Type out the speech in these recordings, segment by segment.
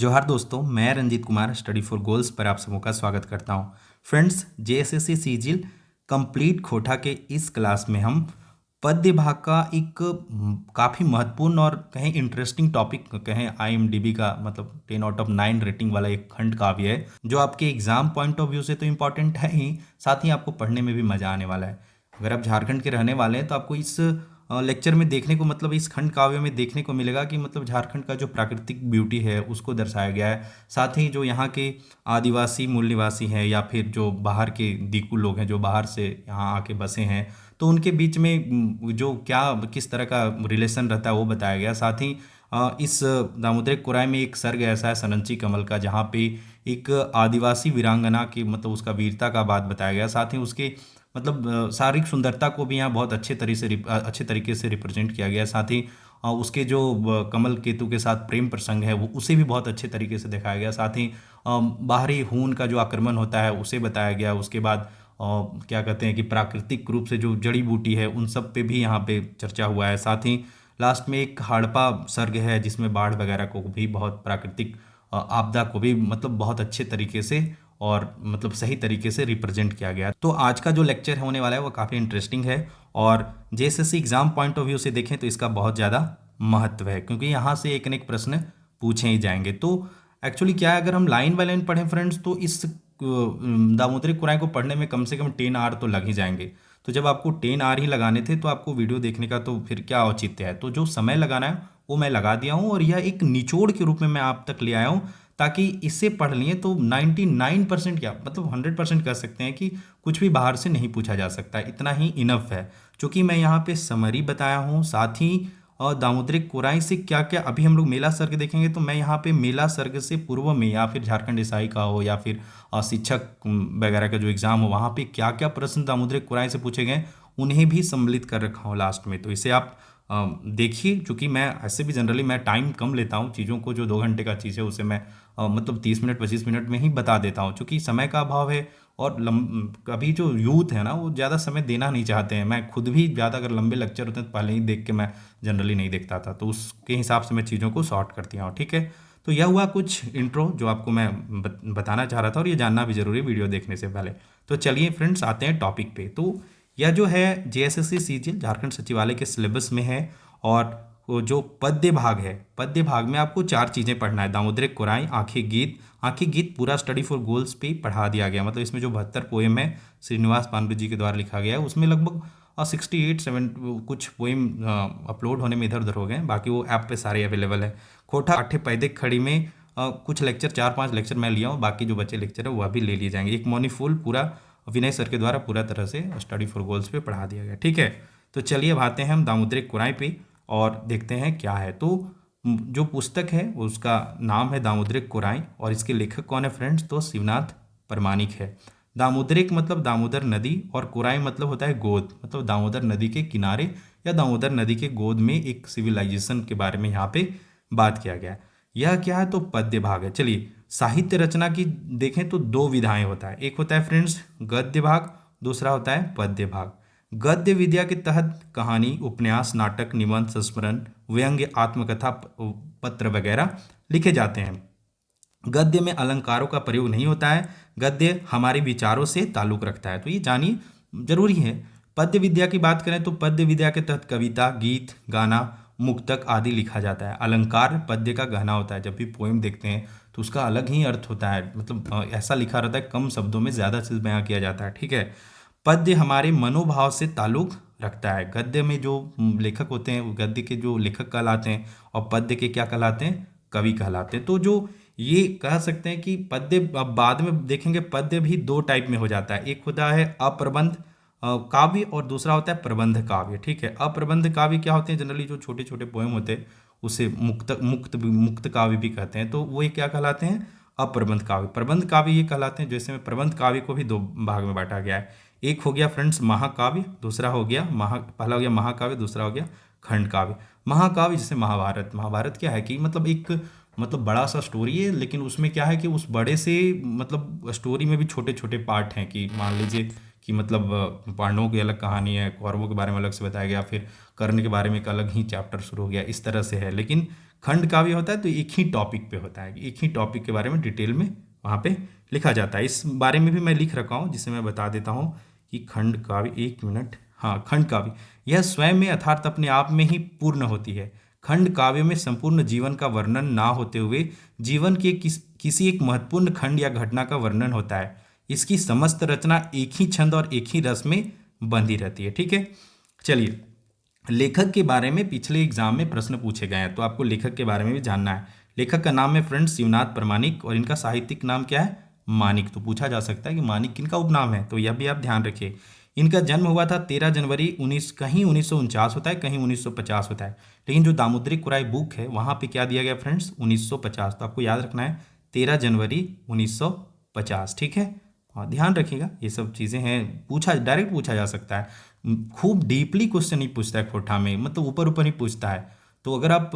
जोहार दोस्तों, मैं Ranjeet Kumar study for goals पर आप सबों का स्वागत करता हूं। फ्रेंड्स, जेएसएससी सीजिल कंप्लीट खोटा के इस क्लास में हम पद्य भाग का एक काफ़ी महत्वपूर्ण और कहें इंटरेस्टिंग टॉपिक कहें आईएमडीबी का मतलब 10 आउट ऑफ 9 रेटिंग वाला एक खंड काव्य है जो आपके एग्जाम पॉइंट ऑफ व्यू से तो इम्पॉर्टेंट है ही, साथ ही आपको पढ़ने में भी मज़ा आने वाला है। अगर आप झारखंड के रहने वाले हैं तो आपको इस लेक्चर में देखने को मतलब इस खंड काव्य में देखने को मिलेगा कि मतलब झारखंड का जो प्राकृतिक ब्यूटी है उसको दर्शाया गया है। साथ ही जो यहाँ के आदिवासी मूल निवासी हैं या फिर जो बाहर के दीकू लोग हैं जो बाहर से यहाँ आके बसे हैं, तो उनके बीच में जो क्या किस तरह का रिलेशन रहता है वो बताया गया। साथ ही इस दामोदर कुराय में एक सर्ग ऐसा है सनंची कमल का, जहाँ पे एक आदिवासी वीरांगना की मतलब उसका वीरता का बात बताया गया। साथ ही उसके मतलब शारीरिक सुंदरता को भी यहाँ बहुत अच्छे तरीके से रिप्रेजेंट किया गया है। साथ ही उसके जो कमल केतु के साथ प्रेम प्रसंग है वो उसे भी बहुत अच्छे तरीके से दिखाया गया। साथ ही बाहरी खून का जो आक्रमण होता है उसे बताया गया। उसके बाद क्या कहते हैं कि प्राकृतिक रूप से जो जड़ी बूटी है उन सब पे भी यहाँ पे चर्चा हुआ है। साथ ही लास्ट में एक हड़प्पा सर्ग है जिसमें बाढ़ वगैरह को भी बहुत प्राकृतिक आपदा को भी मतलब बहुत अच्छे तरीके से और मतलब सही तरीके से रिप्रेजेंट किया गया। तो आज का जो लेक्चर होने वाला है वो काफ़ी इंटरेस्टिंग है और JSSC exam point of view से देखें तो इसका बहुत ज़्यादा महत्व है, क्योंकि यहाँ से एक न एक प्रश्न पूछे ही जाएंगे। तो एक्चुअली क्या है, अगर हम लाइन बाय लाइन पढ़ें फ्रेंड्स तो इस दामोदरी कुराय को पढ़ने में कम से कम 10 आवर तो लग ही जाएंगे। तो जब आपको 10 आवर ही लगाने थे तो आपको वीडियो देखने का तो फिर क्या औचित्य है। तो जो समय लगाना है वो मैं लगा दिया हूँ और यह एक निचोड़ के रूप में मैं आप तक ले आया हूँ, ताकि इससे पढ़ लिए तो 99% क्या मतलब 100% कह सकते हैं कि कुछ भी बाहर से नहीं पूछा जा सकता, इतना ही इनफ है। क्योंकि मैं यहाँ पे समरी बताया हूँ, साथ ही और दामोदरी कुराई से क्या क्या अभी हम लोग मेला सर्ग देखेंगे, तो मैं यहाँ पे मेला सर्ग से पूर्व में या फिर झारखंड ईसाई का हो या फिर शिक्षक वगैरह का जो एग्ज़ाम हो वहाँ पे क्या क्या प्रश्न दामोदरी कुराई से पूछे गए उन्हें भी सम्मिलित कर रखा हूँ लास्ट में। तो इसे आप देखिए, चूँकि मैं ऐसे भी जनरली मैं टाइम कम लेता हूँ चीज़ों को, जो 2 घंटे का चीज़ है उसे मैं मतलब 30 मिनट 25 मिनट में ही बता देता हूँ, चूँकि समय का अभाव है। और अभी जो यूथ है ना वो ज़्यादा समय देना नहीं चाहते हैं। मैं खुद भी ज़्यादा अगर लंबे लेक्चर होते हैं तो पहले ही देख के मैं जनरली नहीं देखता था, तो उसके हिसाब से मैं चीज़ों को शॉर्ट कर दिया हूँ। ठीक है, तो यह हुआ कुछ इंट्रो जो आपको मैं बताना चाह रहा था, और ये जानना भी जरूरी है वीडियो देखने से पहले। तो चलिए फ्रेंड्स आते हैं टॉपिक पे। तो यह जो है जेएसएससी सीजीएल झारखंड सचिवालय के सिलेबस में है, और वो जो पद्य भाग है पद्य भाग में आपको 4 चीज़ें पढ़ना है। दामोदरी कुराई, आंखें गीत पूरा स्टडी फॉर गोल्स पे पढ़ा दिया गया। मतलब इसमें जो 72 पोएम है श्रीनिवास पांडु जी के द्वारा लिखा गया है, उसमें लगभग 68-7 कुछ पोएम अपलोड होने में इधर उधर हो गए हैं, बाकी वो ऐप पे सारे अवेलेबल है। खोटा आठे पैदे खड़ी में कुछ लेक्चर 4-5 लेक्चर मैं लिया हूँ, बाकी जो बचे लेक्चर है वह भी ले लिए जाएंगे। एक मॉर्नी फुल पूरा विनय सर के द्वारा पूरा तरह से स्टडी फॉर गोल्स पे पढ़ा दिया गया। ठीक है, तो चलिए अब आते हैं हम दामोदरी कुराई पे और देखते हैं क्या है। तो जो पुस्तक है उसका नाम है दामोदरी कुराई, और इसके लेखक कौन है फ्रेंड्स, तो शिवनाथ परमाणिक है। दामोदरिक मतलब दामोदर नदी, और कुराई मतलब होता है गोद, मतलब दामोदर नदी के किनारे या दामोदर नदी के गोद में एक सिविलाइजेशन के बारे में यहाँ पे बात किया गया है। यह क्या है, तो पद्य भाग है। चलिए साहित्य रचना की देखें तो 2 विधाएं होता है, एक होता है फ्रेंड्स गद्य भाग, दूसरा होता है पद्य भाग। गद्य विद्या के तहत कहानी, उपन्यास, नाटक, निबंध, संस्मरण, व्यंग्य, आत्मकथा, पत्र वगैरह लिखे जाते हैं। गद्य में अलंकारों का प्रयोग नहीं होता है, गद्य हमारे विचारों से ताल्लुक रखता है, तो ये जानिए जरूरी है। पद्य विद्या की बात करें तो पद्य विद्या के तहत कविता, गीत, गाना, मुक्तक आदि लिखा जाता है। अलंकार पद्य का गहना होता है। जब भी पोएम देखते हैं तो उसका अलग ही अर्थ होता है, मतलब ऐसा लिखा रहता है कम शब्दों में ज़्यादा चीज़ बयां किया जाता है। ठीक है, पद्य हमारे मनोभाव से ताल्लुक रखता है। गद्य में जो लेखक होते हैं वो गद्य के जो लेखक कहलाते हैं, और पद्य के क्या कहलाते हैं, कवि कहलाते हैं। तो जो ये कह सकते हैं कि पद्य, अब बाद में देखेंगे पद्य भी 2 टाइप में हो जाता है, एक होता है अप्रबंध काव्य और दूसरा होता है प्रबंध काव्य। ठीक है, अप्रबंध काव्य क्या होते हैं, जनरली जो छोटे छोटे पोएम होते हैं उसे मुक्त काव्य भी कहते हैं, तो वो ये क्या कहलाते हैं, अप्रबंध काव्य। प्रबंध काव्य ये कहलाते हैं, जैसे में प्रबंध काव्य को भी 2 भाग में बांटा गया है। एक हो गया फ्रेंड्स महाकाव्य, दूसरा हो गया पहला हो गया महाकाव्य, दूसरा हो गया खंड काव्य। महाकाव्य जैसे महाभारत, महाभारत क्या है कि मतलब एक मतलब बड़ा सा स्टोरी है, लेकिन उसमें क्या है कि उस बड़े से मतलब स्टोरी में भी छोटे छोटे पार्ट हैं, कि मान लीजिए कि मतलब पांडवों की अलग कहानी है, कौरवों के बारे में अलग से बताया गया, फिर कर्ण के बारे में एक अलग ही चैप्टर शुरू हो गया, इस तरह से है। लेकिन खंड काव्य होता है तो एक ही टॉपिक पे होता है, एक ही टॉपिक के बारे में डिटेल में वहाँ पे लिखा जाता है। इस बारे में भी मैं लिख रखा हूँ, जिसे मैं बता देता हूँ कि खंड काव्य, एक मिनट, हाँ, खंड काव्य यह स्वयं में अर्थात अपने आप में ही पूर्ण होती है। खंड काव्य में संपूर्ण जीवन का वर्णन ना होते हुए जीवन के किसी एक महत्वपूर्ण खंड या घटना का वर्णन होता है। इसकी समस्त रचना एक ही छंद और एक ही रस में बंधी रहती है। ठीक है, चलिए, लेखक के बारे में पिछले एग्जाम में प्रश्न पूछे गए हैं, तो आपको लेखक के बारे में भी जानना है। लेखक का नाम है फ्रेंड्स शिवनाथ प्रमाणिक, और इनका साहित्यिक नाम क्या है? मानिक। तो पूछा जा सकता है कि मानिक किनका उपनाम है, तो यह भी आप ध्यान रखिए। इनका जन्म हुआ था 13 जनवरी 19, कहीं 1949 होता है, कहीं 1950 होता है, लेकिन जो दामोदरी कुराई बुक है वहाँ पे क्या दिया गया फ्रेंड्स? 1950। तो आपको याद रखना है 13 जनवरी 1950। ठीक है, हाँ, ध्यान रखिएगा, ये सब चीज़ें हैं, पूछा डायरेक्ट पूछा जा सकता है। खूब डीपली क्वेश्चन नहीं पूछता है खोटा में, मतलब ऊपर ऊपर ही पूछता है। तो अगर आप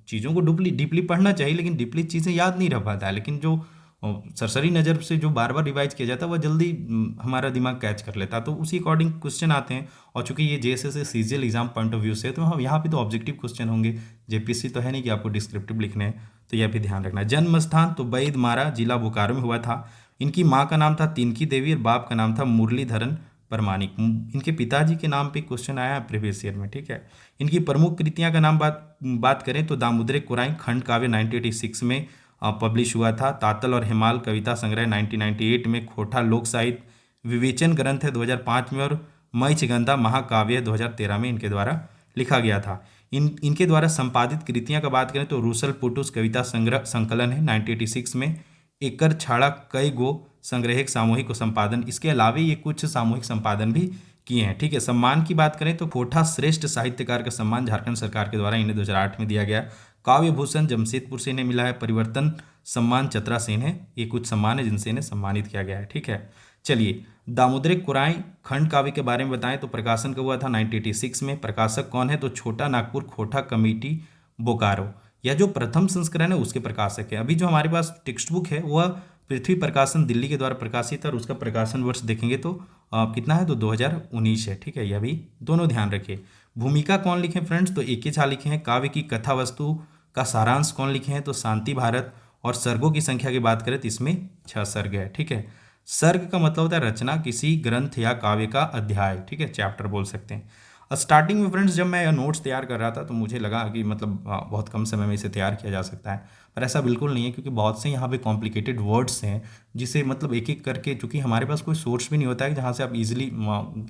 चीज़ों को डीपली डीपली पढ़ना चाहिए, लेकिन डीपली चीज़ें याद नहीं रह पाता है, लेकिन जो सरसरी नज़र से जो बार बार रिवाइज किया जाता है वह जल्दी हमारा दिमाग कैच कर लेता है, तो उसी अकॉर्डिंग क्वेश्चन आते हैं। और चूंकि ये JSS CGL exam point of view से, तो हम यहाँ पे तो ऑब्जेक्टिव क्वेश्चन होंगे, जेपीएससी तो है नहीं कि आपको डिस्क्रिप्टिव लिखने हैं, तो यह भी ध्यान रखना है। जन्म स्थान तो बैद मारा, जिला बोकारो में हुआ था। इनकी माँ का नाम था तिनकी देवी और बाप का नाम था मुरलीधरन परमानिक। इनके पिताजी के नाम पे क्वेश्चन आया है प्रीवियस ईयर में। ठीक है, इनकी प्रमुख कृतियां का नाम बात करें तो दामोदरी कुराई खंड काव्य 1986 में पब्लिश हुआ था। तातल और हिमाल कविता संग्रह 1998 में, खोटा लोक साहित्य विवेचन ग्रंथ है 2005 में, और मईचगंधा महाकाव्य 2013 में इनके द्वारा लिखा गया था। इनके द्वारा संपादित कृतियां का बात करें तो रूसल पुटुस कविता संग्रह संकलन है 1986 में, एकर छाड़ा कई गो संग्रहिक सामूहिक संपादन, इसके अलावे ये कुछ सामूहिक संपादन भी किए हैं। ठीक है, सम्मान की बात करें तो कोठा श्रेष्ठ साहित्यकार का सम्मान झारखंड सरकार के द्वारा इन्हें 2008 में दिया गया। काव्य भूषण जमशेदपुर से इन्हें मिला है। परिवर्तन सम्मान चतरा से इन्हें, ये कुछ सम्मान है जिनसे इन्हें सम्मानित किया गया है। ठीक है, चलिए, दामोदरी कुराई खंड काव्य के बारे में बताएं तो प्रकाशन कब हुआ था? 1986 में। प्रकाशक कौन है? तो छोटा नागपुर खोटा कमेटी बोकारो। यह जो प्रथम संस्करण है उसके प्रकाशक है। अभी जो हमारे पास टेक्स्ट बुक है वह पृथ्वी प्रकाशन दिल्ली के द्वारा प्रकाशित है, और उसका प्रकाशन वर्ष देखेंगे तो कितना है? तो 2019 है। ठीक है, यह भी दोनों ध्यान रखिए। भूमिका कौन लिखे फ्रेंड्स? तो एक ही झा लिखे हैं। काव्य की कथा वस्तु का सारांश कौन लिखे हैं? तो शांति भारत। और सर्गों की संख्या की बात करें तो इसमें 6 सर्ग है। ठीक है, सर्ग का मतलब होता है रचना, किसी ग्रंथ या काव्य का अध्याय। ठीक है, चैप्टर बोल सकते हैं। स्टार्टिंग में फ्रेंड्स जब मैं यह नोट्स तैयार कर रहा था तो मुझे लगा कि मतलब बहुत कम समय में इसे तैयार किया जा सकता है, पर ऐसा बिल्कुल नहीं है, क्योंकि बहुत से यहाँ पे कॉम्प्लिकेटेड वर्ड्स हैं जिसे मतलब एक एक करके, चूंकि हमारे पास कोई सोर्स भी नहीं होता है जहाँ से आप इजीली,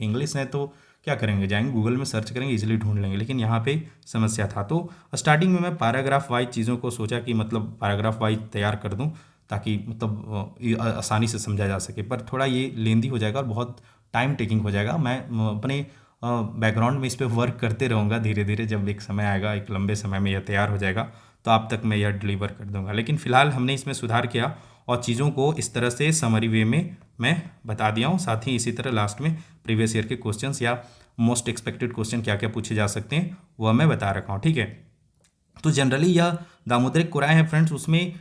इंग्लिश है तो क्या करेंगे, जाएंगे गूगल में सर्च करेंगे, इजीली ढूंढ लेंगे, लेकिन यहाँ पे समस्या था। तो स्टार्टिंग में मैं पैराग्राफ वाइज चीज़ों को सोचा कि मतलब पैराग्राफ वाइज तैयार कर दूँ ताकि मतलब ये आसानी से समझा जा सके, पर थोड़ा ये लेंदी हो जाएगा और बहुत टाइम टेकिंग हो जाएगा। मैं अपने बैकग्राउंड में इस पर वर्क करते रहूँगा, धीरे धीरे जब एक समय आएगा, एक लंबे समय में यह तैयार हो जाएगा तो आप तक मैं यह डिलीवर कर दूंगा। लेकिन फिलहाल हमने इसमें सुधार किया और चीज़ों को इस तरह से समरी वे में मैं बता दिया हूँ। साथ ही इसी तरह लास्ट में प्रीवियस ईयर के क्वेश्चंस या मोस्ट एक्सपेक्टेड क्वेश्चन क्या क्या पूछे जा सकते हैं वह मैं बता रखा हूँ। ठीक है, तो जनरली यह दामोदरी कुराई है फ्रेंड्स, उसमें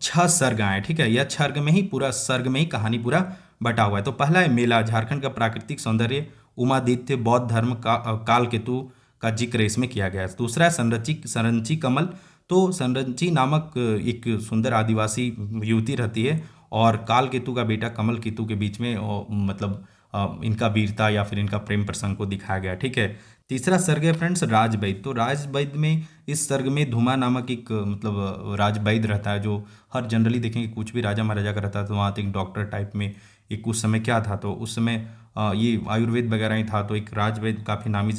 6 सर्ग आए। ठीक है, यह सर्ग में ही पूरा, सर्ग में ही कहानी पूरा बटा हुआ है। तो पहला है मेला, झारखंड का प्राकृतिक सौंदर्य, उमादित्य, बौद्ध धर्म का काल केतु का जिक्र इसमें किया गया है। दूसरा है संरंची कमल। तो संरंची नामक एक सुंदर आदिवासी युवती रहती है और काल केतु का बेटा कमल केतु के बीच में मतलब इनका वीरता या फिर इनका प्रेम प्रसंग को दिखाया गया। ठीक है, तीसरा सर्ग है फ्रेंड्स राजवैद्य। तो राजवैद्य में, इस सर्ग में धुमा नामक एक मतलब राजवैद्य रहता है, जो हर जनरली देखेंगे कुछ भी राजा महाराजा का रहता है तो वहाँ तो एक डॉक्टर टाइप में, एक उस समय क्या था, तो उस समय ये आयुर्वेद वगैरह ही था, तो एक राजवैद्य काफ़ी नामी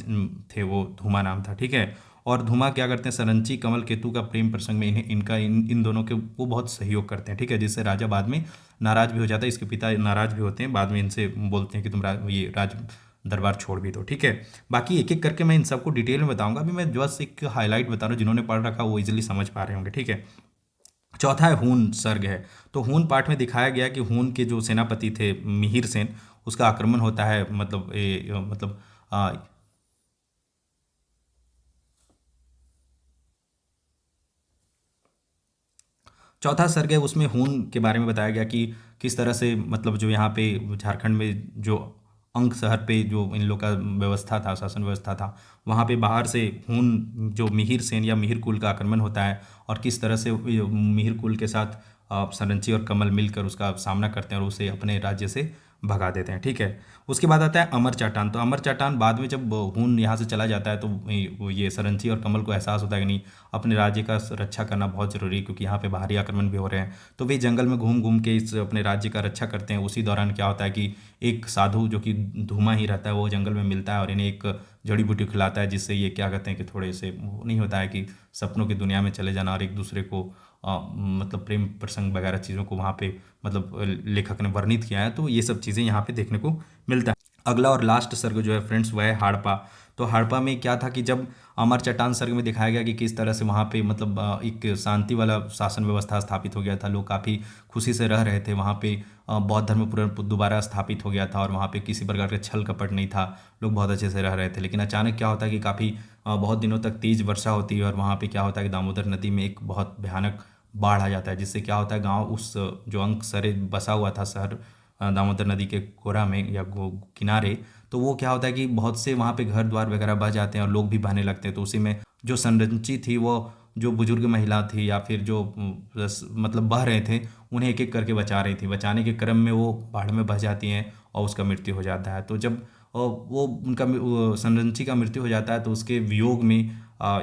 थे, वो धुमा नाम था। ठीक है, और धुमा क्या करते हैं, सरंची कमल केतु का प्रेम प्रसंग में इन दोनों के वो बहुत सहयोग करते हैं। ठीक है, जिससे राजा बाद में नाराज भी हो जाता है, इसके पिता नाराज भी होते हैं, बाद में इनसे बोलते हैं कि तुम ये राज दरबार छोड़ भी दो। ठीक है, बाकी एक एक करके मैं इन सबको डिटेल में बताऊंगा। अभी मैं जस्ट एक हाईलाइट बता रहा हूँ, जिन्होंने पढ़ रखा वो इजीली समझ पा रहे होंगे। ठीक है, चौथा है हून सर्ग है। तो हून पाठ में दिखाया गया कि हून के जो सेनापति थे मिहिर सेन, उसका आक्रमण होता है, मतलब मतलब चौथा सर्ग है, उसमें हून के बारे में बताया गया कि किस तरह से मतलब जो यहाँ पे झारखंड में जो अंक शहर पे जो इन लोग का व्यवस्था था, शासन व्यवस्था था, वहाँ पे बाहर से हुन जो मिहिर सेन या मिहिर कुल का आक्रमण होता है और किस तरह से मिहिर कुल के साथ संरंची और कमल मिलकर उसका सामना करते हैं और उसे अपने राज्य से भगा देते हैं। ठीक है, उसके बाद आता है अमर चाटान। तो अमर चाटान बाद में जब हुन यहाँ से चला जाता है तो ये सरंची और कमल को एहसास होता है कि नहीं, अपने राज्य का रक्षा करना बहुत ज़रूरी है, क्योंकि यहाँ पे बाहरी आक्रमण भी हो रहे हैं। तो वे जंगल में घूम घूम के इस अपने राज्य का रक्षा करते हैं। उसी दौरान क्या होता है कि एक साधु जो कि धूमा ही रहता है वो जंगल में मिलता है और इन्हें एक जड़ी बूटी खिलाता है, जिससे ये क्या कहते हैं कि थोड़े से वो नहीं होता है कि सपनों की दुनिया में चले जाना और एक दूसरे को मतलब प्रेम प्रसंग वगैरह चीज़ों को वहाँ पे मतलब लेखक ने वर्णित किया है। तो ये सब चीज़ें यहाँ पे देखने को मिलता है। अगला और लास्ट सर्ग जो है फ्रेंड्स वह है हड़प्पा। तो हड़प्पा में क्या था कि जब अमर चट्टान सर्ग में दिखाया गया कि किस तरह से वहाँ पे मतलब एक शांति वाला शासन व्यवस्था स्थापित हो गया था, लोग काफ़ी खुशी से रह रहे थे वहाँ पे, बौद्ध धर्म दोबारा स्थापित हो गया था और वहाँ पे किसी प्रकार का छल कपट नहीं था, लोग बहुत अच्छे से रह रहे थे। लेकिन अचानक क्या होता है कि काफ़ी बहुत दिनों तक तेज वर्षा होती है और वहाँ पे क्या होता है कि दामोदर नदी में एक बहुत भयानक बाढ़ आ जाता है, जिससे क्या होता है गांव उस जो अंक सरे बसा हुआ था शहर दामोदर नदी के कोरा में या किनारे, तो वो क्या होता है कि बहुत से वहाँ पे घर द्वार वगैरह बह जाते हैं और लोग भी बहने लगते हैं। तो उसी में जो संरंची थी वो जो बुजुर्ग महिला थी या फिर जो मतलब बह रहे थे उन्हें एक एक करके बचा रही थी। बचाने के क्रम में वो बाढ़ में बह जाती हैं और उसका मृत्यु हो जाता है। तो जब वो उनका संरंची का मृत्यु हो जाता है तो उसके वियोग में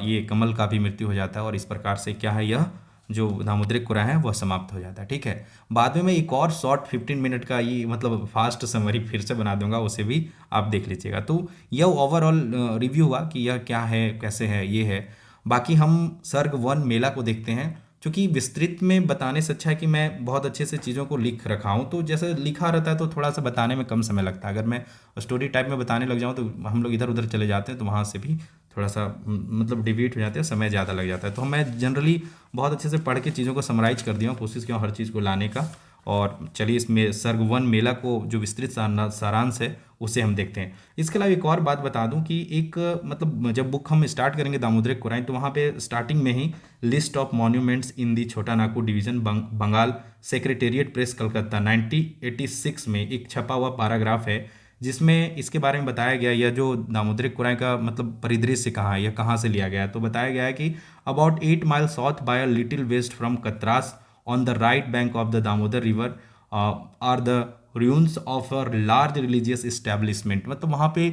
ये कमल का भी मृत्यु हो जाता है और इस प्रकार से क्या है, यह जो दामोदरिक कुरान है वह समाप्त हो जाता है। ठीक है, बाद में मैं एक और शॉर्ट 15 मिनट का ये मतलब फास्ट समरी फिर से बना दूंगा, उसे भी आप देख लीजिएगा। तो यह ओवरऑल रिव्यू हुआ कि यह क्या है, कैसे है, ये है। बाकी हम सर्ग वन मेला को देखते हैं। क्योंकि विस्तृत में बताने से अच्छा है कि मैं बहुत अच्छे से चीज़ों को लिख रखा हूँ, तो जैसे लिखा रहता है तो थोड़ा सा बताने में कम समय लगता है। अगर मैं स्टोरी टाइप में बताने लग जाऊँ तो हम लोग इधर उधर चले जाते हैं, तो वहाँ से भी थोड़ा सा मतलब डिवीट हो जाते हैं, समय ज़्यादा लग जाता है। तो मैं जनरली बहुत अच्छे से पढ़ के चीज़ों को समराइज कर दिया हूँ, कोशिश किया हूँ हर चीज़ को लाने का। और चलिए इसमें सर्ग वन मेला को जो विस्तृत सारांश है उसे हम देखते हैं। इसके अलावा एक और बात बता दूं कि एक मतलब जब बुक हम स्टार्ट करेंगे दामोदरिक कुरान, तो वहाँ पे स्टार्टिंग में ही list of monuments in the Chota Nagpur division Bengal secretariat press Calcutta 1986 में एक छपा हुआ पैराग्राफ है, जिसमें इसके बारे में बताया गया यह जो दामोदरिक कुरान का मतलब परिदृश्य कहाँ है, यह कहाँ से लिया गया है। तो बताया गया है कि about 8 mile south by a little west from Katras on the right bank of the Damodar river are the ruins of a large religious establishment। मतलब वहाँ पे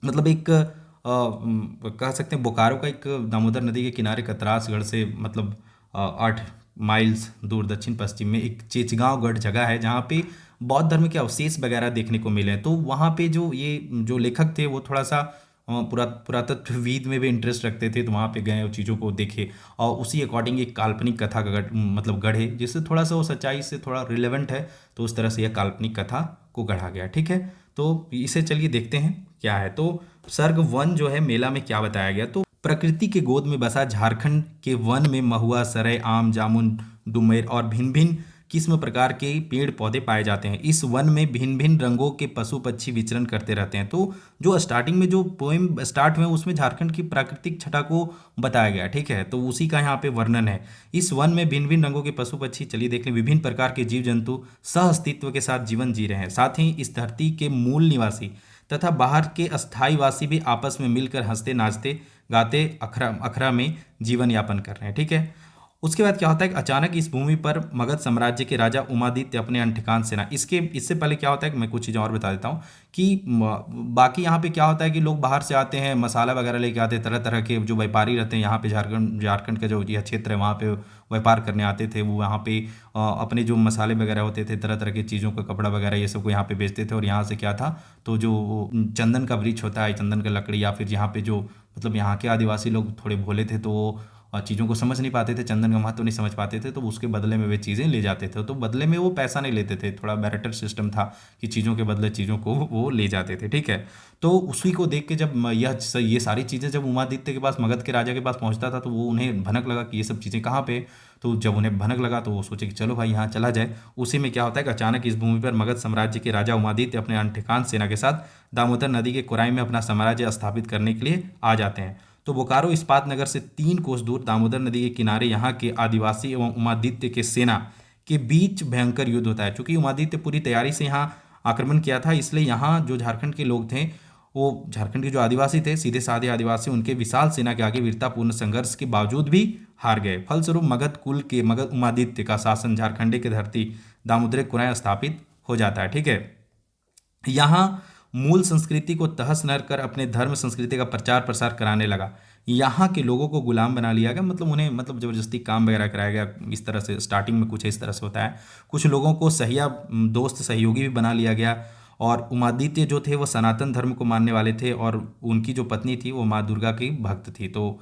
मतलब एक कह सकते हैं बोकारो का एक दामोदर नदी के किनारे कतरासगढ़ से मतलब 8 माइल्स दूर दक्षिण पश्चिम में एक चेचगांव गढ़ जगह है, जहाँ पे बौद्ध धर्म के अवशेष वगैरह देखने को मिले हैं। तो वहाँ पे जो ये जो लेखक थे वो थोड़ा सा पुरातत्वविद में भी इंटरेस्ट रखते थे, तो वहाँ पे गए और चीज़ों को देखे और उसी अकॉर्डिंग एक काल्पनिक कथा का मतलब गढ़े, जिससे थोड़ा सा वो सच्चाई से थोड़ा रिलेवेंट है, तो उस तरह से यह काल्पनिक कथा को गढ़ा गया। ठीक है, तो इसे चलिए देखते हैं क्या है। तो सर्ग वन जो है मेला में क्या बताया गया, तो प्रकृति के गोद में बसा झारखंड के वन में महुआ, सरै, आम, जामुन, डुमेर और भिन्न भिन्न किस्म प्रकार के पेड़ पौधे पाए जाते हैं। इस वन में भिन्न भिन्न रंगों के पशु पक्षी विचरण करते रहते हैं। तो जो स्टार्टिंग में जो पोएम स्टार्ट हुए उसमें झारखंड की प्राकृतिक छटा को बताया गया। ठीक है, तो उसी का यहाँ पे वर्णन है। इस वन में भिन्न भिन्न रंगों के पशु पक्षी, चलिए देख लें, विभिन्न प्रकार के जीव जंतु सह अस्तित्व के साथ जीवन जी रहे हैं। साथ ही इस धरती के मूल निवासी तथा बाहर के अस्थाई वासी भी आपस में मिलकर हंसते नाचते गाते अखरा अखरा में जीवन यापन कर रहे हैं। ठीक है, उसके बाद क्या होता है कि अचानक इस भूमि पर मगध साम्राज्य के राजा उमादित्य अपने अंठकान सेना, इससे पहले क्या होता है कि मैं कुछ चीज़ें और बता देता हूँ कि बाकी यहाँ पे क्या होता है कि लोग बाहर से आते हैं, मसाला वगैरह लेके आते हैं, तरह तरह के जो व्यापारी रहते हैं यहाँ पे झारखंड का जो यह क्षेत्र है वहाँ पे व्यापार करने आते थे। वो यहाँ पे अपने जो मसाले वगैरह होते थे, तरह तरह की चीज़ों का कपड़ा वगैरह ये सब को यहाँ पे बेचते थे। और यहाँ से क्या था, तो जो चंदन का वृक्ष होता है, चंदन का लकड़ी, या फिर यहाँ पे जो मतलब यहाँ के आदिवासी लोग थोड़े भोले थे तो वो चीज़ों को समझ नहीं पाते थे, चंदन का महत्व नहीं समझ पाते थे, तो उसके बदले में वे चीज़ें ले जाते थे। तो बदले में वो पैसा नहीं लेते थे, थोड़ा बैरेटर सिस्टम था कि चीज़ों के बदले चीज़ों को वो ले जाते थे। ठीक है, तो उसी को देख के जब ये सारी चीज़ें जब उमादित्य के पास, मगध के राजा के पास पहुंचता था, तो वो उन्हें भनक लगा कि ये सब चीज़ें कहाँ पे। तो जब उन्हें भनक लगा तो वो सोचे कि चलो भाई यहाँ चला जाए। उसी में क्या होता है कि अचानक इस भूमि पर मगध साम्राज्य के राजा उमादित्य अपने अंठकान सेना के साथ दामोदर नदी के कोराई में अपना साम्राज्य स्थापित करने के लिए आ जाते हैं। तो बोकारो इस्पात नगर से 3 कोस दूर दामोदर नदी के किनारे यहाँ के आदिवासी एवं उमादित्य के सेना के बीच भयंकर युद्ध होता है। क्योंकि उमादित्य पूरी तैयारी से यहाँ आक्रमण किया था। इसलिए यहाँ जो झारखंड के लोग थे, वो झारखंड के जो आदिवासी थे, सीधे साधे आदिवासी, उनके विशाल सेना के आगे वीरतापूर्ण संघर्ष के बावजूद भी हार गए। फलस्वरूप मगध कुल के मगध उमादित्य का शासन झारखंड की धरती दामोदर कुरान स्थापित हो जाता है। ठीक है, यहाँ मूल संस्कृति को तहस नहर कर अपने धर्म संस्कृति का प्रचार प्रसार कराने लगा। यहाँ के लोगों को गुलाम बना लिया गया, मतलब उन्हें मतलब जबरदस्ती काम वगैरह कराया गया। इस तरह से स्टार्टिंग में कुछ इस तरह से होता है। कुछ लोगों को सहिया दोस्त सहयोगी भी बना लिया गया। और उमादित्य जो थे वो सनातन धर्म को मानने वाले थे और उनकी जो पत्नी थी वो माँ दुर्गा की भक्त थी। तो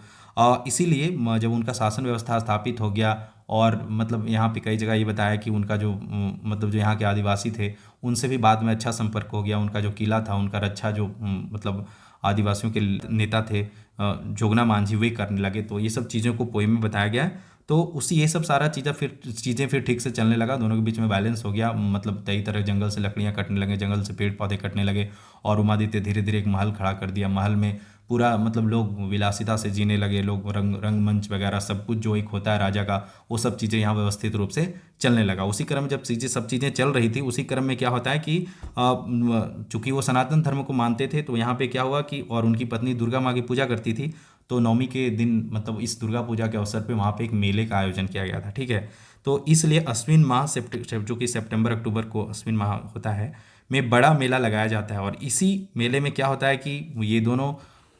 इसीलिए जब उनका शासन व्यवस्था स्थापित हो गया, और मतलब यहाँ पे कई जगह ये बताया कि उनका जो मतलब जो यहाँ के आदिवासी थे उनसे भी बाद में अच्छा संपर्क हो गया। उनका जो किला था, उनका रक्षा जो मतलब आदिवासियों के नेता थे जोगना मांझी, वे करने लगे। तो ये सब चीज़ों को पोएम में बताया गया है। तो उसी ये सब सारा चीज़ें फिर ठीक से चलने लगा। दोनों के बीच में बैलेंस हो गया, मतलब कई तरह जंगल से लकड़ियाँ कटने लगे, जंगल से पेड़ पौधे कटने लगे। और उमादित्य धीरे धीरे एक महल खड़ा कर दिया। महल में पूरा मतलब लोग विलासिता से जीने लगे। लोग रंगमंच वगैरह सब कुछ जो एक होता है राजा का, वो सब चीज़ें यहाँ व्यवस्थित रूप से चलने लगा। उसी क्रम में जब सब चीज़ें चल रही थी, उसी क्रम में क्या होता है कि चूंकि वो सनातन धर्म को मानते थे, तो यहाँ पे क्या हुआ कि और उनकी पत्नी दुर्गा माँ की पूजा करती थी। तो नवमी के दिन मतलब इस दुर्गा पूजा के अवसर पे वहाँ पे एक मेले का आयोजन किया गया था। ठीक है, तो इसलिए अश्विन माह जो कि सितंबर अक्टूबर को अश्विन माह होता है, में बड़ा मेला लगाया जाता है। और इसी मेले में क्या होता है कि ये दोनों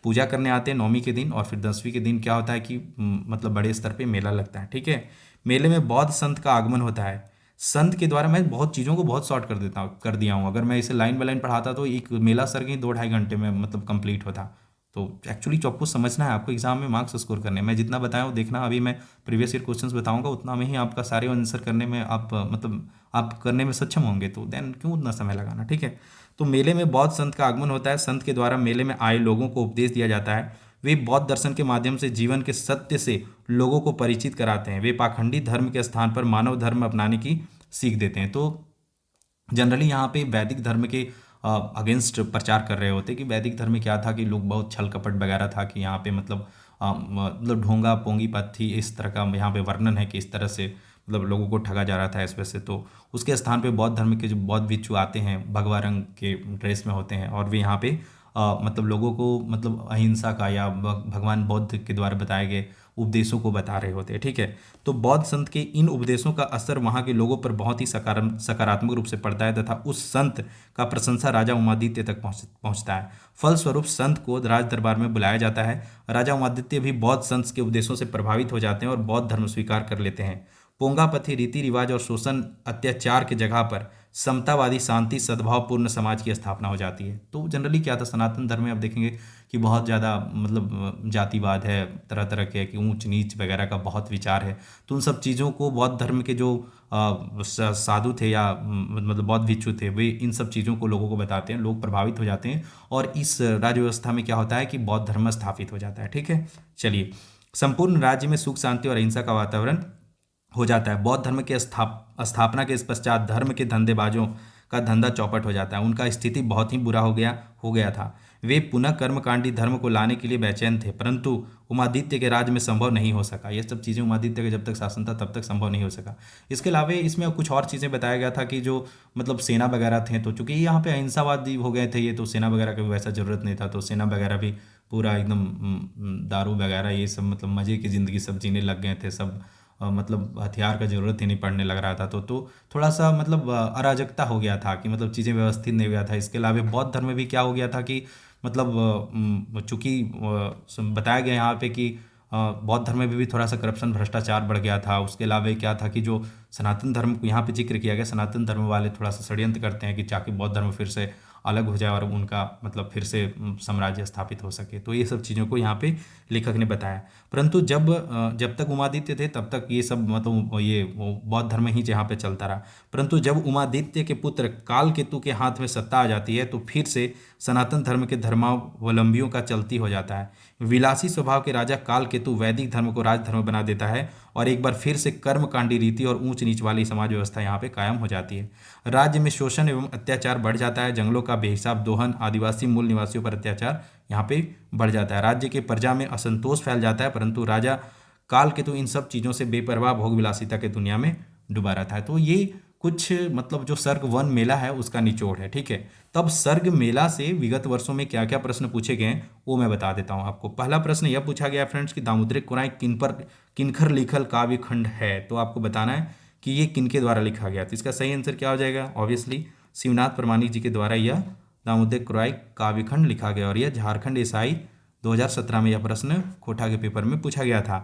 पूजा करने आते हैं नवमी के दिन, और फिर 10वीं के दिन क्या होता है कि मतलब बड़े स्तर पे मेला लगता है। ठीक है, मेले में बौद्ध संत का आगमन होता है। संत के द्वारा मैं बहुत चीज़ों को बहुत शॉर्ट कर दिया हूँ। अगर मैं इसे लाइन बाय लाइन पढ़ाता तो एक मेला सर के 2-2.5 घंटे में मतलब कंप्लीट होता। तो एक्चुअली जो आपको समझना है, आपको एग्जाम में मार्क्स स्कोर करने हैं। मैं जितना बताया वो देखना, अभी मैं प्रीवियस ईयर क्वेश्चंस बताऊंगा उतना में ही आपका सारे आंसर करने में आप मतलब आप करने में सक्षम होंगे। तो देन क्यों उतना समय लगाना। ठीक है, तो मेले में बौद्ध संत का आगमन होता है। संत के द्वारा मेले में आए लोगों को उपदेश दिया जाता है। वे बौद्ध दर्शन के माध्यम से जीवन के सत्य से लोगों को परिचित कराते हैं। वे पाखंडी धर्म के स्थान पर मानव धर्म अपनाने की सीख देते हैं। तो जनरली यहाँ पे वैदिक धर्म के अगेंस्ट प्रचार कर रहे होते कि वैदिक धर्म में क्या था कि लोग बहुत छल कपट वगैरह था, कि यहाँ पे मतलब ढोंगा पोंगी पत्थी इस तरह का यहाँ पे वर्णन है कि इस तरह से मतलब लोगों को ठगा जा रहा था इस वजह से। तो उसके स्थान पे बौद्ध धर्म के जो बौद्ध भिक्षु आते हैं, भगवा रंग के ड्रेस में होते हैं, और वे यहाँ पे मतलब लोगों को मतलब अहिंसा का या भगवान बौद्ध के द्वारा बताए गए उपदेशों को बता रहे होते हैं। ठीक है, तो बौद्ध संत के इन उपदेशों का असर वहाँ के लोगों पर बहुत ही सकारात्मक रूप से पड़ता है, तथा उस संत का प्रशंसा राजा उमादित्य तक पहुँचता है। फलस्वरूप संत को राज दरबार में बुलाया जाता है। राजा उमादित्य भी बौद्ध संत के उपदेशों से प्रभावित हो जाते हैं और बौद्ध धर्म स्वीकार कर लेते हैं। पोंगापथी रीति रिवाज और शोषण अत्याचार के जगह पर समतावादी शांति सद्भावपूर्ण समाज की स्थापना हो जाती है। तो जनरली क्या था, सनातन धर्म में आप देखेंगे कि बहुत ज़्यादा मतलब जातिवाद है, तरह तरह के कि ऊंच नीच वगैरह का बहुत विचार है। तो उन सब चीज़ों को बौद्ध धर्म के जो साधु थे या मतलब बौद्ध भिक्षु थे, वे इन सब चीज़ों को लोगों को बताते हैं, लोग प्रभावित हो जाते हैं, और इस राज्य व्यवस्था में क्या होता है कि बौद्ध धर्म स्थापित हो जाता है। ठीक है, चलिए, संपूर्ण राज्य में सुख शांति और अहिंसा का वातावरण हो जाता है। बौद्ध धर्म के स्थापना के इस पश्चात धर्म के धंधेबाजों का धंधा चौपट हो जाता है। उनका स्थिति बहुत ही बुरा हो गया था। वे पुनः कर्मकांडी धर्म को लाने के लिए बेचैन थे, परंतु उमादित्य के राज में संभव नहीं हो सका। ये सब चीज़ें उमादित्य का जब तक शासन था तब तक संभव नहीं हो सका। इसके अलावा इसमें कुछ और चीज़ें बताया गया था कि जो मतलब सेना वगैरह थे, तो चूंकि यहाँ पे अहिंसावादी हो गए थे ये, तो सेना वगैरह का भी वैसा ज़रूरत नहीं था। तो सेना वगैरह भी पूरा एकदम दारू वगैरह ये सब मतलब मज़े की ज़िंदगी सब जीने लग गए थे सब। मतलब हथियार का ज़रूरत ही नहीं पड़ने लग रहा था। तो थोड़ा सा मतलब अराजकता हो गया था कि मतलब चीज़ें व्यवस्थित नहीं हुआ था। इसके अलावा बौद्ध धर्म में भी क्या हो गया था कि मतलब चूँकि बताया गया यहाँ पे कि बौद्ध धर्म में भी थोड़ा सा करप्शन भ्रष्टाचार बढ़ गया था। उसके अलावा क्या था कि जो सनातन धर्म को यहाँ पे जिक्र किया गया, सनातन धर्म वाले थोड़ा सा षड्यंत्र करते हैं कि ताकि बौद्ध धर्म फिर से अलग हो जाए और उनका मतलब फिर से साम्राज्य स्थापित हो सके। तो ये सब चीज़ों को यहाँ पे लेखक ने बताया। परंतु जब तक उमादित्य थे तब तक ये सब मतलब ये वो बौद्ध धर्म ही यहाँ पे चलता रहा। परंतु जब उमादित्य के पुत्र कालकेतु के हाथ में सत्ता आ जाती है, तो फिर से सनातन धर्म के धर्मावलंबियों का चलती हो जाता है। विलासी स्वभाव के राजा कालकेतु वैदिक धर्म को राजधर्म बना देता है, और एक बार फिर से कर्मकांडी रीति और ऊंच नीच वाली समाज व्यवस्था यहाँ पे कायम हो जाती है। राज्य में शोषण एवं अत्याचार बढ़ जाता है। जंगलों का बेहिसाब दोहन, आदिवासी मूल निवासियों पर अत्याचार यहाँ पे बढ़ जाता है। राज्य के प्रजा में असंतोष फैल जाता है, परंतु राजा कालकेतु इन सब चीज़ों से बेपरवाह भोग विलासिता के दुनिया में डूबा रहता है। तो ये कुछ मतलब जो सर्ग वन मेला है उसका निचोड़ है, ठीक है। तब सर्ग मेला से विगत वर्षों में क्या क्या प्रश्न पूछे गए हैं वो मैं बता देता हूँ आपको। पहला प्रश्न यह पूछा गया फ्रेंड्स कि दामोदरी कुराई किनखर लिखल काव्य खंड है, तो आपको बताना है कि ये किनके द्वारा लिखा गया। तो इसका सही आंसर क्या हो जाएगा, ऑब्वियसली शिवनाथ प्रमाणिक जी के द्वारा यह दामोदर कुराई काव्यखंड लिखा गया, और यह झारखंड ईसाई 2017 में यह प्रश्न कोठा के पेपर में पूछा गया था।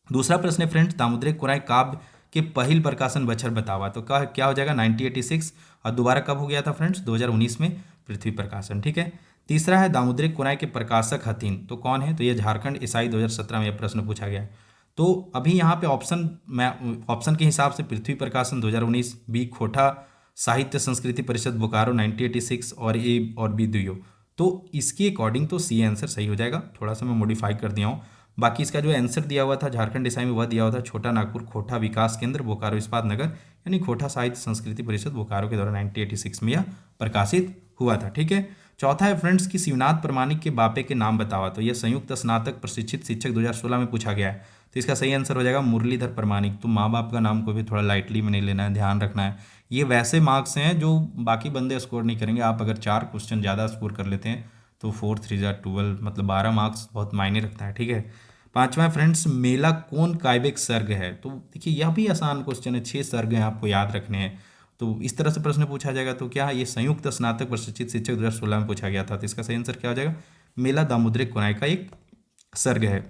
दूसरा प्रश्न है फ्रेंड्स, दामोदर कुराई काव्य के पहिल प्रकाशन बछर बतावा, तो क्या हो जाएगा 1986, और दोबारा कब हो गया था फ्रेंड्स 2019 में पृथ्वी प्रकाशन, ठीक है। तीसरा है दामोदर कुराई के प्रकाशक हथिन, तो कौन है, तो यह झारखंड ईसाई 2017 में यह प्रश्न पूछा गया है। तो अभी यहाँ पे ऑप्शन के हिसाब से पृथ्वी प्रकाशन 2019, बी खोटा साहित्य संस्कृति परिषद बोकारो 1986, और ए और बी दुयो। तो इसके अकॉर्डिंग तो सी आंसर सही हो जाएगा, थोड़ा सा मैं मॉडिफाई कर दिया हूँ। बाकी इसका जो आंसर दिया हुआ था झारखंड ईसाई में वह दिया हुआ था छोटा नागपुर खोटा विकास केंद्र बोकारो इस्पात नगर, यानी खोटा साहित्य संस्कृति परिषद बोकारो के द्वारा 1986 में यह प्रकाशित हुआ था, ठीक है। चौथा है फ्रेंड्स कि शिवनाथ प्रमाणिक के बापे के नाम बतावा, तो यह संयुक्त स्नातक प्रशिक्षित शिक्षक 2016 में पूछा गया है। तो इसका सही आंसर हो जाएगा मुरलीधर प्रमाणिक। तो माँ बाप का नाम को भी थोड़ा लाइटली में नहीं लेना है, ध्यान रखना है। ये वैसे मार्क्स हैं जो बाकी बंदे स्कोर नहीं करेंगे। आप अगर 4 क्वेश्चन ज़्यादा स्कोर कर लेते हैं तो 4 3 12 मतलब 12 मार्क्स बहुत मायने रखता है, ठीक है। पांचवा फ्रेंड्स, मेला कौन काव्यिक सर्ग है, तो देखिए यह भी आसान क्वेश्चन है, 6 सर्ग हैं आपको याद रखने हैं। तो इस तरह से प्रश्न पूछा जाएगा। तो क्या ये संयुक्त स्नातक प्रशिक्षित शिक्षक 2016 में पूछा गया था, तो इसका सही आंसर क्या हो जाएगा, मेला दामोदर कुराई का एक सर्ग है।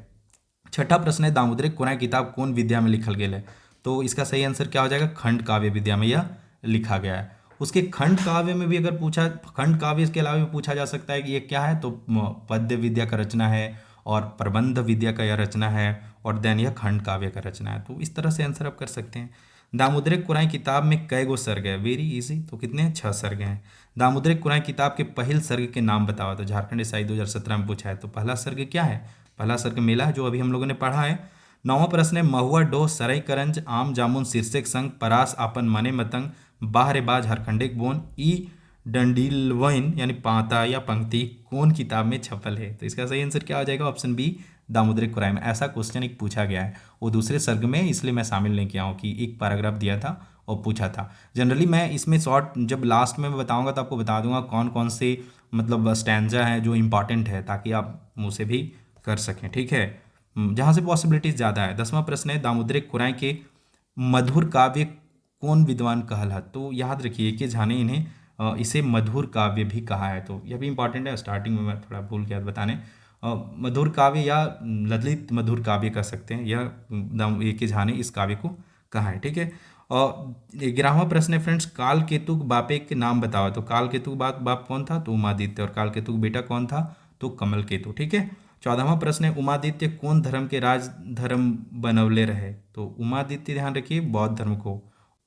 छठा प्रश्न है, दामोदर कुराई किताब कौन विद्या में लिखल गेल है, तो इसका सही आंसर क्या हो जाएगा, खंड काव्य विद्या में यह लिखा गया है। उसके खंड काव्य में भी अगर पूछा, खंड काव्य के अलावा भी पूछा जा सकता है कि ये क्या है, तो पद्य विद्या का रचना है और प्रबंध विद्या का यह रचना है, और देन यह खंड काव्य का रचना है। तो इस तरह से आंसर आप कर सकते हैं। दामोदर कुराई किताब में कई गो सर्ग है, वेरी इजी, तो कितने हैं, 6 सर्ग हैं। दामोदर कुराई किताब के पहल सर्ग के नाम बताओ, तो झारखंड ईसाई 2017 में पूछा है। तो पहला सर्ग क्या है, पहला सर्ग मेला है, जो अभी हम लोगों ने पढ़ा है। 9वां प्रश्न है, महुआ डोह सरई करंज आम जामुन शीर्षक संग परास आपन मने मतंग बाहरे बा झारखंडिक बोन ई डंडीलवन यानी पाता या पंक्ति कौन किताब में छपल है, तो इसका सही आंसर क्या हो जाएगा, ऑप्शन बी दामोदर कुराई में। ऐसा क्वेश्चन एक पूछा गया है, वो दूसरे सर्ग में, इसलिए मैं शामिल नहीं किया हूँ कि एक पैराग्राफ दिया था और पूछा था। जनरली मैं इसमें शॉर्ट जब लास्ट में मैं बताऊंगा तो आपको बता दूंगा कौन कौन से मतलब स्टैंजा है जो इंपॉर्टेंट है, ताकि आप मुझसे भी कर सकें, ठीक है, जहाँ से पॉसिबिलिटीज ज़्यादा है। 10वां प्रश्न है, दामोदर कुराई के मधुर काव्य कौन विद्वान कहल है, तो याद रखिए कि जाने इन्हें इसे मधुर काव्य भी कहा है, तो यह भी इंपॉर्टेंट है। स्टार्टिंग में मैं थोड़ा भूल गया बताने, मधुर काव्य या ललित मधुर काव्य कह सकते हैं, यह ए के झा ने इस काव्य को कहा है, ठीक है। और 11वां प्रश्न है फ्रेंड्स, काल केतु बापे के नाम बताओ, तो काल केतु बाप कौन था, तो उमादित्य, और काल केतु बेटा कौन था, तो कमल केतु, ठीक है। 14वां प्रश्न है, उमादित्य कौन धर्म के राज धर्म बनवले रहे, तो उमादित्य ध्यान रखिए बौद्ध धर्म को,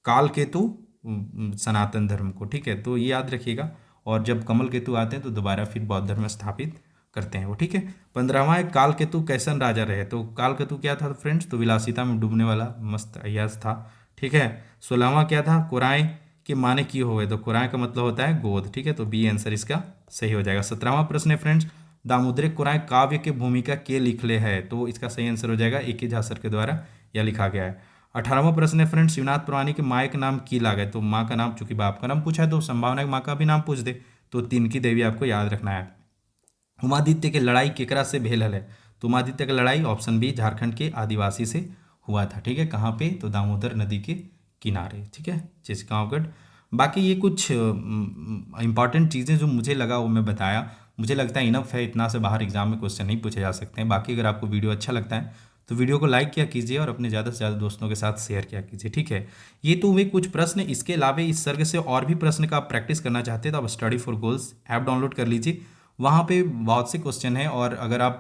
काल केतु सनातन धर्म को, ठीक है, तो ये याद रखिएगा। और जब कमल केतु आते हैं तो दोबारा फिर बौद्ध धर्म स्थापित करते हैं वो, ठीक है। 15वां है, काल केतु कैसन राजा रहे, तो काल केतु क्या था फ्रेंड्स, तो विलासिता में डूबने वाला मस्त अय्याज था, ठीक है। 16वां क्या था, कुराय के माने की हो गए, तो कुराय का मतलब होता है गोद, ठीक है, तो बी आंसर इसका सही हो जाएगा। 17वां प्रश्न है फ्रेंड्स, दामोदर कुराय काव्य के भूमिका के लिखले है, तो इसका सही आंसर हो जाएगा ए के झा सर के द्वारा यह लिखा गया है। 18वां प्रश्न है फ्रेंड्स, शिवनाथ प्रमाणी के माँ के नाम की लागे, तो माँ का नाम, चूंकि बाप का नाम पूछा है तो संभावना है माँ का भी नाम पूछ दे, तो तिनकी देवी आपको याद रखना है। उमादित्य के लड़ाई केकरा से भेल है, तो उमादित्य की लड़ाई ऑप्शन बी झारखंड के आदिवासी से हुआ था, ठीक है। कहाँ पे, तो दामोदर नदी के किनारे, ठीक है, चिचगांवगढ़। बाकी ये कुछ इंपॉर्टेंट चीज़ें जो मुझे लगा वो मैं बताया। मुझे लगता है इनफ है, इतना से बाहर एग्जाम में क्वेश्चन नहीं पूछे जा सकते हैं। बाकी अगर आपको वीडियो अच्छा लगता है तो वीडियो को लाइक किया कीजिए और अपने ज़्यादा से ज़्यादा दोस्तों के साथ शेयर किया कीजिए, ठीक है। ये तो हुए कुछ प्रश्न, इसके अलावा इस सर्ग से और भी प्रश्न का आप प्रैक्टिस करना चाहते हैं तो आप study for goals app download कर लीजिए। वहाँ पे बहुत से क्वेश्चन हैं, और अगर आप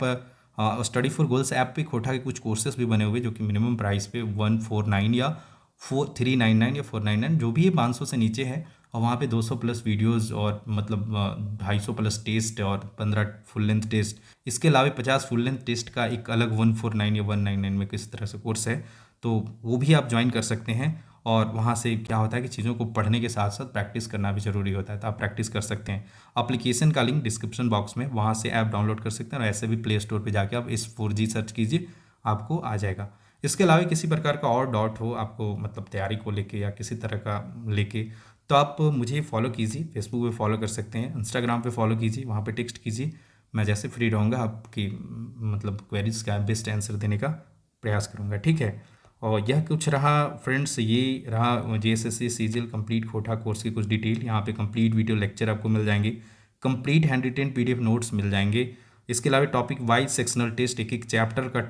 स्टडी फॉर गोल्स ऐप पे खोटा के कुछ कोर्सेज भी बने हुए जो कि मिनिमम प्राइस पे 149 या 399 या 499 जो भी है 500 से नीचे है, और वहाँ पे 200 प्लस वीडियोस और मतलब 250 प्लस टेस्ट और 15 फुल लेंथ टेस्ट, इसके अलावा 50 फुल लेंथ टेस्ट का एक अलग 149 या 199 में किस तरह से कोर्स है, तो वो भी आप ज्वाइन कर सकते हैं। और वहाँ से क्या होता है कि चीज़ों को पढ़ने के साथ साथ प्रैक्टिस करना भी ज़रूरी होता है, तो आप प्रैक्टिस कर सकते हैं। एप्लीकेशन का लिंक डिस्क्रिप्शन बॉक्स में, वहाँ से ऐप डाउनलोड कर सकते हैं, और ऐसे भी प्ले स्टोर पर जाके आप इस 4G सर्च कीजिए, आपको आ जाएगा। इसके अलावा किसी प्रकार का और डाउट हो आपको, मतलब तैयारी को लेके या किसी तरह का लेके, तो आप मुझे फॉलो कीजिए। फेसबुक पे फॉलो कर सकते हैं, इंस्टाग्राम पे फॉलो कीजिए, वहाँ पे टेक्स्ट कीजिए। मैं जैसे फ्री रहूँगा आपकी मतलब क्वेरीज का बेस्ट आंसर देने का प्रयास करूँगा, ठीक है। और यह कुछ रहा फ्रेंड्स, ये रहा जेएसएससी सीजीएल कंप्लीट कोटा कोर्स की कुछ डिटेल। यहाँ पे कंप्लीट वीडियो लेक्चर आपको मिल जाएंगे, complete handwritten PDF notes मिल जाएंगे। इसके अलावा टॉपिक वाइज सेक्शनल टेस्ट, एक एक चैप्टर का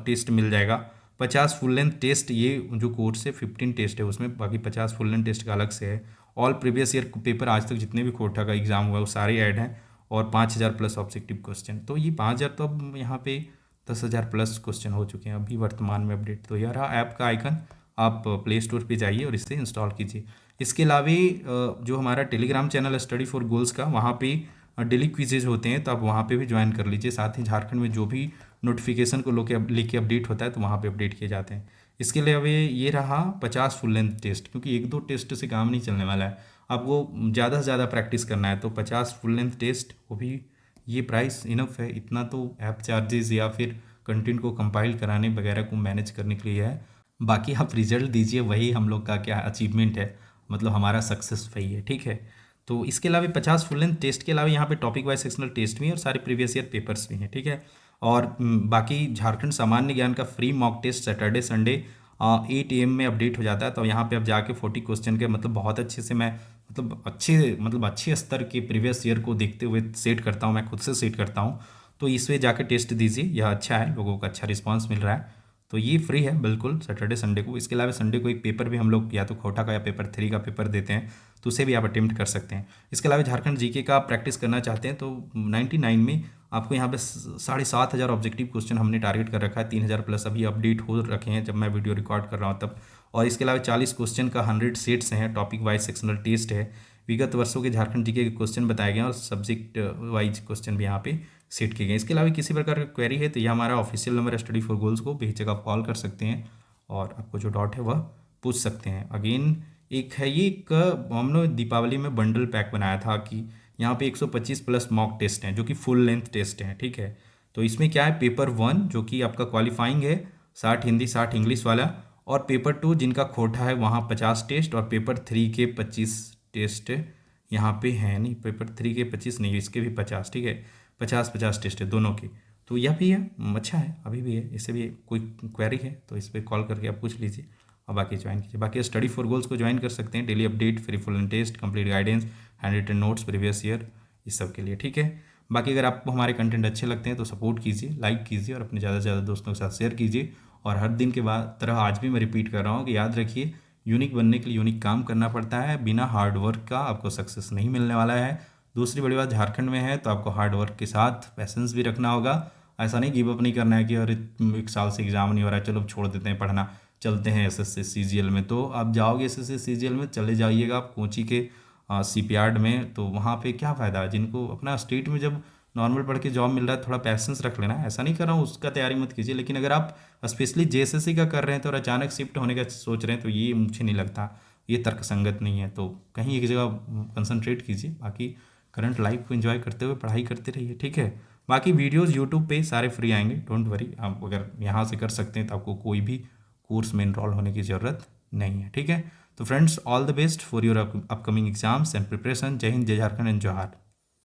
टेस्ट मिल जाएगा। 50 फुल लेंथ टेस्ट, ये जो कोर्स है 15 टेस्ट है उसमें, बाकी 50 फुल लेंथ टेस्ट का अलग से है। ऑल प्रीवियस ईयर पेपर आज तक जितने भी कोटा का एग्जाम हुआ है वो सारे ऐड हैं, और 5000 प्लस ऑब्जेक्टिव क्वेश्चन। तो ये 5000 तो अब यहाँ पे 10,000 प्लस क्वेश्चन हो चुके हैं अभी वर्तमान में अपडेट। तो यह रहा ऐप का आइकन, आप प्ले स्टोर पे जाइए और इसे इंस्टॉल कीजिए। इसके अलावा जो हमारा टेलीग्राम चैनल है स्टडी फॉर गोल्स का, वहाँ पे डेली क्विजेज होते हैं, तो आप वहाँ पे भी ज्वाइन कर लीजिए। साथ ही झारखंड में जो भी नोटिफिकेशन को लेके अपडेट होता है तो वहाँ पे अपडेट किए जाते हैं। इसके अलावा ये रहा 50 फुल लेंथ टेस्ट, क्योंकि एक दो टेस्ट से काम नहीं चलने वाला है, आपको ज़्यादा से ज़्यादा प्रैक्टिस करना है। तो 50 फुल लेंथ टेस्ट, वो भी ये प्राइस इनफ है, इतना तो ऐप चार्जेस या फिर कंटेंट को कंपाइल कराने वगैरह को मैनेज करने के लिए है। बाकी आप रिजल्ट दीजिए, वही हम लोग का क्या अचीवमेंट है, मतलब हमारा सक्सेस वही है, ठीक है। तो इसके अलावा 50 फुल लेंथ टेस्ट के अलावा यहाँ पे टॉपिक वाइज सेक्शनल टेस्ट भी है और सारे प्रीवियस ईयर पेपर्स भी हैं, ठीक है। और बाकी झारखंड सामान्य ज्ञान का free mock test Saturday Sunday 8 AM में अपडेट हो जाता है। तो यहाँ पे अब जाके 40 क्वेश्चन के मतलब बहुत अच्छे से मैं मतलब अच्छे स्तर के प्रीवियस ईयर को देखते हुए सेट करता हूँ, मैं खुद से सेट करता हूँ। तो इसमें जाके टेस्ट दीजिए, यह अच्छा है, लोगों का अच्छा रिस्पांस मिल रहा है। तो ये फ्री है बिल्कुल सैटरडे संडे को। इसके अलावा संडे को एक पेपर भी हम लोग या तो खोटा का या पेपर 3 का पेपर देते हैं, तो उसे भी आप अटेम्प्ट कर सकते हैं। इसके अलावा झारखंड जीके का प्रैक्टिस करना चाहते हैं तो 99 में आपको यहाँ पे 7,500 ऑब्जेक्टिव क्वेश्चन हमने टारगेट कर रखा है। 3,000 प्लस अभी अपडेट हो रखे हैं जब मैं वीडियो रिकॉर्ड कर रहा हूँ तब। और इसके अलावा 40 क्वेश्चन का 100 सेट्स हैं, टॉपिक वाइज सेक्शनल टेस्ट है, विगत वर्षों के झारखंड जीके के क्वेश्चन बताए गए हैं और सब्जेक्ट वाइज क्वेश्चन भी यहाँ पे सेट किए गए। इसके अलावा किसी प्रकार का क्वेरी है तो यह हमारा official number study for goals को बेहिचक आप कॉल कर सकते हैं और आपको जो डाउट है वह पूछ सकते हैं। अगेन एक है ये एक हमने दीपावली में बंडल पैक बनाया था कि यहाँ पे 125 प्लस मॉक टेस्ट हैं जो कि फुल लेंथ टेस्ट हैं, ठीक है। तो इसमें क्या है, पेपर 1 जो कि आपका क्वालिफाइंग है 60 हिंदी 60 इंग्लिश वाला, और पेपर 2 जिनका खोटा है वहाँ 50 टेस्ट, और पेपर 3 के 25 टेस्ट यहाँ पे है नहीं, पेपर 3 के 25 नहीं, इसके भी 50, ठीक है। 50-50 टेस्ट है दोनों के। तो यह भी है, अच्छा है, अभी भी है, इससे भी कोई क्वेरी है तो इस पर कॉल करके आप पूछ लीजिए और बाकी ज्वाइन कीजिए। बाकी स्टडी फॉर गोल्स को ज्वाइन कर सकते हैं, daily update, free full and test, complete guidance, hand written notes previous year, इस सब के लिए, ठीक है। बाकी अगर आपको हमारे कंटेंट अच्छे लगते हैं तो सपोर्ट कीजिए, लाइक कीजिए और अपने ज़्यादा से ज़्यादा दोस्तों के साथ शेयर कीजिए। और हर दिन के बाद तरह आज भी मैं रिपीट कर रहा हूँ कि याद रखिए, यूनिक बनने के लिए यूनिक काम करना पड़ता है, बिना हार्ड वर्क का आपको सक्सेस नहीं मिलने वाला है। दूसरी बड़ी बात, झारखंड में है तो आपको हार्ड वर्क के साथ पैसेंस भी रखना होगा। ऐसा नहीं गिव अप नहीं करना है कि अरे 1 साल से एग्जाम नहीं हो रहा है, चलो छोड़ देते हैं पढ़ना, चलते हैं एसएससी सीजीएल में। तो आप जाओगे एसएससी सीजीएल में, चले जाइएगा आप कोची के सीपीआर्ड में, तो वहाँ पे क्या फ़ायदा, जिनको अपना स्टेट में जब नॉर्मल पढ़ के जॉब मिल रहा है, थोड़ा पैसेंस रख लेना। ऐसा नहीं कर रहा हूँ उसका तैयारी मत कीजिए, लेकिन अगर आप स्पेशली जेएसएससी का कर रहे हैं तो और अचानक शिफ्ट होने का सोच रहे हैं तो ये मुझे नहीं लगता, ये तर्कसंगत नहीं है। तो कहीं एक जगह कंसंट्रेट कीजिए, बाकी करंट लाइफ को एंजॉय करते हुए पढ़ाई करते रहिए, ठीक है। बाकी वीडियोस यूट्यूब पे सारे फ्री आएंगे, डोंट वरी। आप अगर यहाँ से कर सकते हैं तो आपको कोई भी कोर्स में इनरोल होने की ज़रूरत नहीं है, ठीक है। तो friends, all the best for your upcoming exams and preparation. जय हिंद, जय झारखंड एंड जोहार।